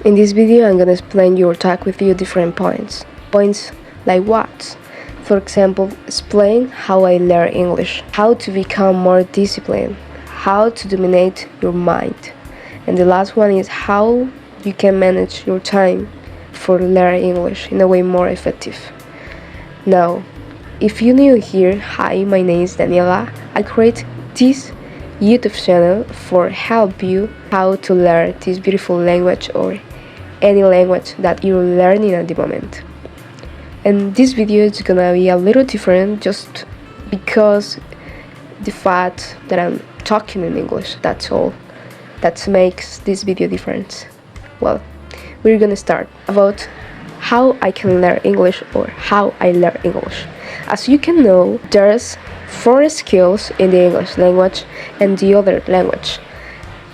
In this video, I'm gonna explain you or talk with you different points. Points like what? For example, explain how I learn English, how to become more disciplined, how to dominate your mind. And the last one is how you can manage your time for learning English in a way more effective. Now, if you're new here, hi, my name is Daniela. I create this YouTube channel for help you how to learn this beautiful language or any language that you're learning at the moment. And this video is gonna be a little different just because the fact that I'm talking in English, that's all. That makes this video different. Well, we're gonna start about how I can learn English or how I learn English. As you can know, there's 4 skills in the English language and the other language.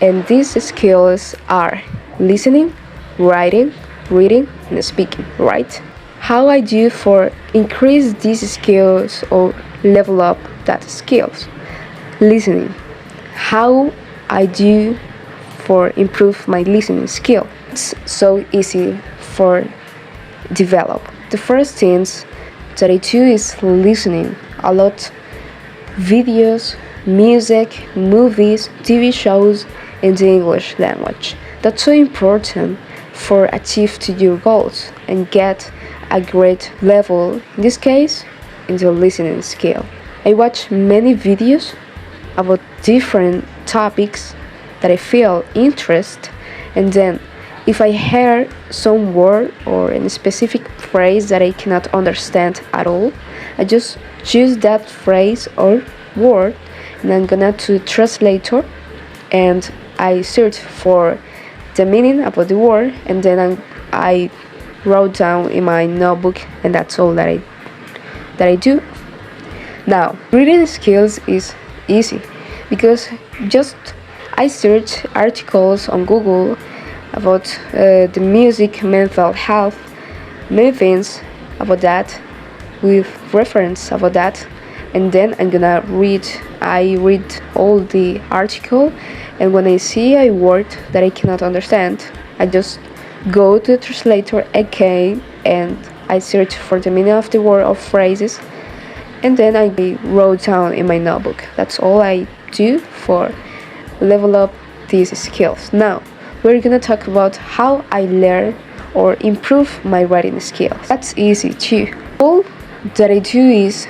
And these skills are listening, writing, reading, and speaking, right? How I do for increase these skills or level up that skills? Listening. How I do for improve my listening skill? It's so easy for develop. The first things that I do is listening a lot. Videos, music, movies, TV shows in the English language. That's so important for achieve to your goals and get a great level, in this case, in the listening skill. I watch many videos about different topics that I feel interest, and then if I hear some word or a specific phrase that I cannot understand at all, I just choose that phrase or word and I'm gonna to translator and I search for the meaning about the word, and then I wrote down in my notebook, and that's all that I do. Now, reading skills is easy because just I search articles on Google about the music, mental health, many things about that with reference about that, and then I'm gonna read. I read all the article, and when I see a word that I cannot understand, I just go to the translator again and I search for the meaning of the word or phrases, and then I wrote down in my notebook. That's all I do for level up these skills. Now, we're gonna talk about how I learn or improve my writing skills. That's easy too. All that I do is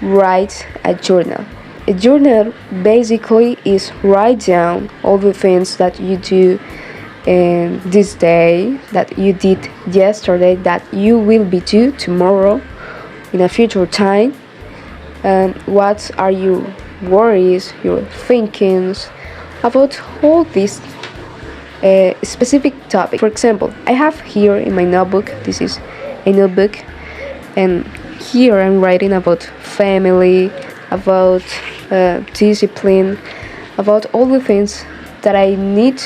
write a journal. A journal basically is write down all the things that you do in this day, that you did yesterday, that you will be do tomorrow in a future time, and what are your worries, your thinkings about all these specific topic. For example, I have here in my notebook, this is a notebook, and here I'm writing about family, about discipline, about all the things that I need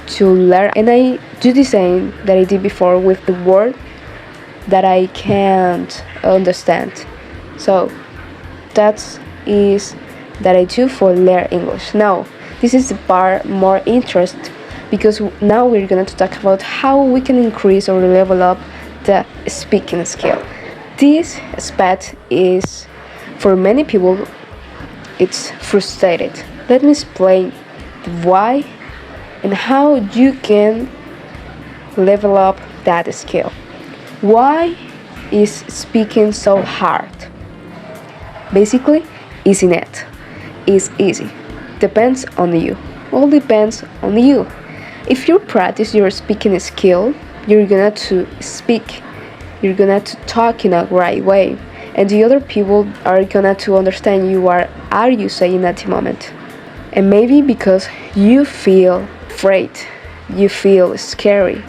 to learn, and I do the same that I did before with the word that I can't understand. So that is that I do for learn English. Now, this is the part more interest because now we're going to talk about how we can increase or level up the speaking skill. This aspect is, for many people, it's frustrated. Let me explain why and how you can level up that skill. Why is speaking so hard? Basically, isn't it? It's easy. Depends on you. All depends on you. If you practice your speaking skill, you're gonna to speak, you're gonna to talk in a right way, and the other people are gonna to understand you are you saying at the moment. And maybe because you feel afraid, you feel scary,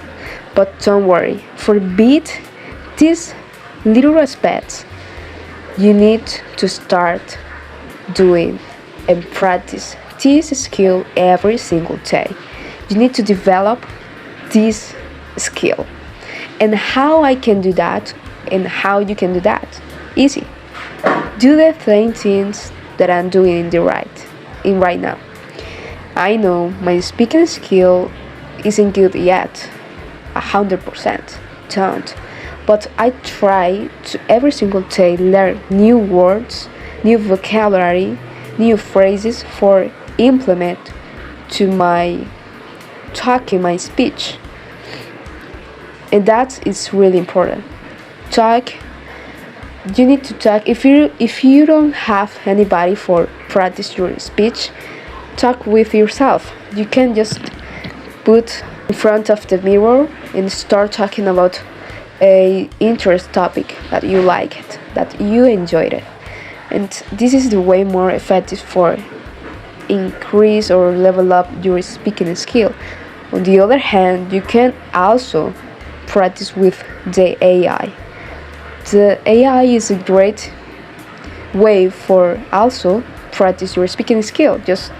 but don't worry. Forbid these little aspects. You need to start doing and practice this skill every single day. You need to develop this skill. And how I can do that and how you can do that? Easy. Do the same things that I'm doing in right now. I know my speaking skill isn't good yet, 100%, don't. But I try to every single day learn new words, new vocabulary, new phrases for implement to my talking, my speech. And that is really important. Talk. You need to talk. If you don't have anybody for practice your speech, talk with yourself. You can just put in front of the mirror and start talking about a interest topic that you liked, that you enjoyed it. And this is the way more effective for increase or level up your speaking skill. On the other hand, you can also practice with the AI. The AI is a great way for also practice your speaking skill. Just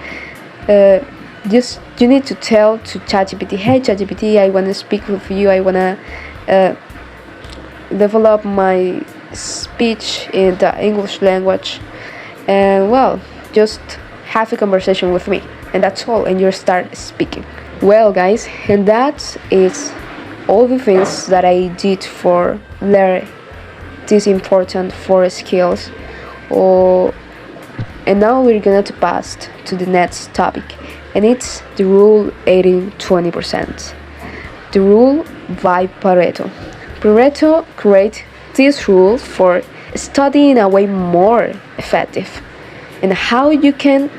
you need to tell to ChatGPT, hey ChatGPT, I wanna speak with you. I wanna develop my speech in the English language, and well, just have a conversation with me, and that's all, and you start speaking. Well, guys, and that is all the things that I did for learn these important 4 skills. And now we're gonna to pass to the next topic, and it's the rule 80-20%. The rule by Pareto. Pareto created this rule for studying a way more effective, and how you can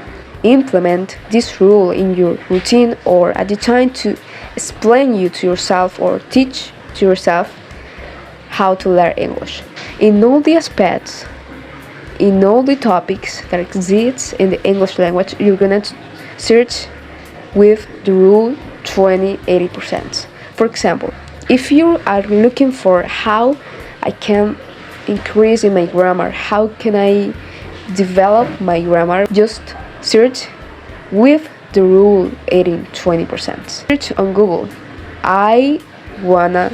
implement this rule in your routine or at the time to explain you to yourself or teach to yourself how to learn English. In all the aspects, in all the topics that exist in the English language, you're gonna search with the rule 20-80%. For example, if you are looking for how I can increase in my grammar, how can I develop my grammar, just search with the rule 80-20%. Search on Google, I wanna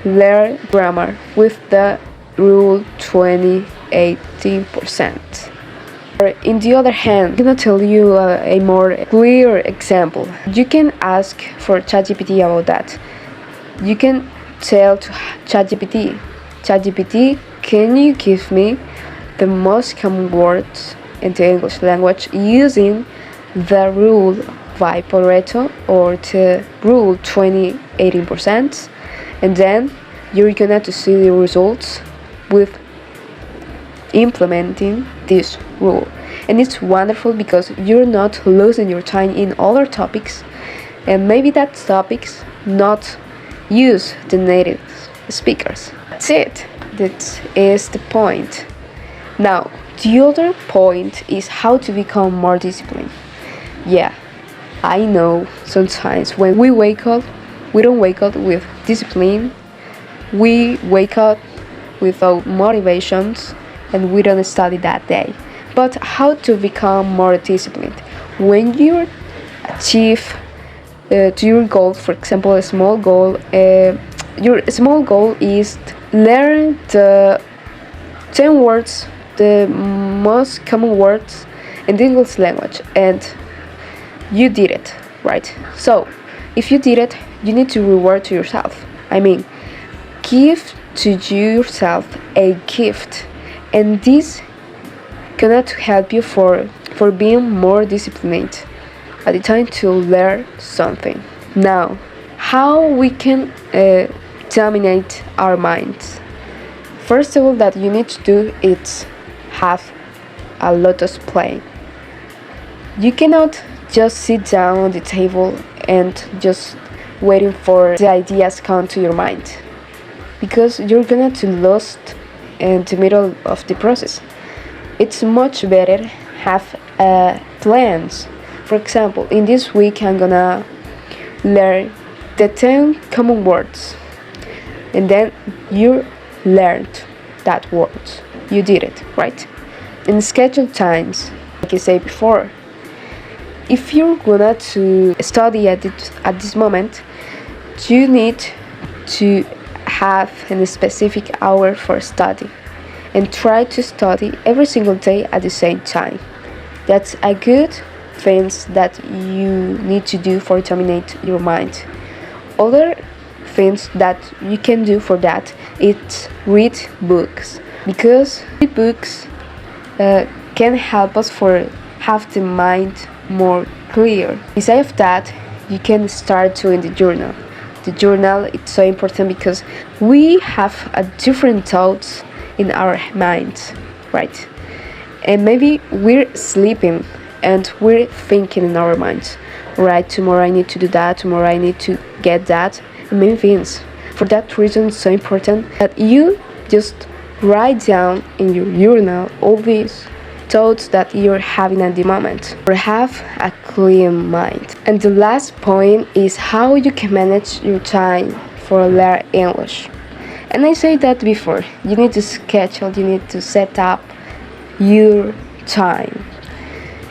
learn grammar with the rule 20-80%. In the other hand, I'm gonna tell you a more clear example. You can ask for ChatGPT about that. You can tell to ChatGPT, can you give me the most common words in the English language using the rule by Pareto or the rule 20-80%, and then you're gonna to see the results with implementing this rule. And it's wonderful because you're not losing your time in other topics, and maybe that topics not use the native speakers. That's it. That is the point. Now, the other point is how to become more disciplined. Yeah, I know sometimes when we wake up, we don't wake up with discipline. We wake up without motivations and we don't study that day. But how to become more disciplined? When you achieve to your goal, for example, a small goal, your small goal is learn the 10 words, the most common words in the English language, and you did it, right? So, if you did it, you need to reward to yourself. I mean, give to yourself a gift, and this gonna help you for being more disciplined at the time to learn something. Now, how we can dominate our minds? First of all, that you need to do is have a lot of play. You cannot just sit down on the table and just waiting for the ideas come to your mind, because you're gonna to lost in the middle of the process. It's much better have plans. For example, in this week I'm gonna learn the 10 common words, and then you learned that word. You did it, right? And schedule times, like I said before. If you're gonna to study at this moment, you need to have a specific hour for study, and try to study every single day at the same time. That's a good things that you need to do for dominate your mind. Other things that you can do for that is read books, because read books can help us for have the mind more clear. Besides that, you can start doing the journal. The journal is so important because we have a different thoughts in our minds, right? And maybe we're sleeping and we're thinking in our minds, right? Tomorrow I need to do that, tomorrow I need to get that, and many things. For that reason, it's so important that you just write down in your journal all these thoughts that you're having at the moment, or have a clear mind. And the last point is how you can manage your time for learn English. And I said that before, you need to schedule, you need to set up your time.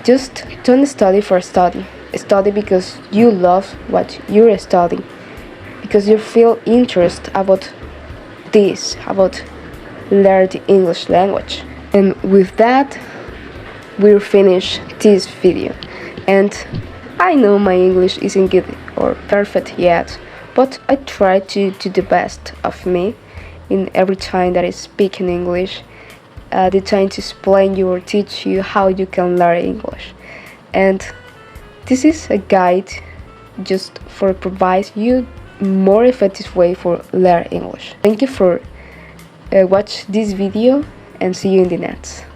Just don't study for study. Study because you love what you're studying, because you feel interest about this, about learn the English language. And with that, we'll finish this video. And I know my English isn't good or perfect yet, but I try to do the best of me in every time that I speak in English, the time to explain you or teach you how you can learn English. And this is a guide just for provide you more effective way for learn English. Thank you for watch this video and see you in the next.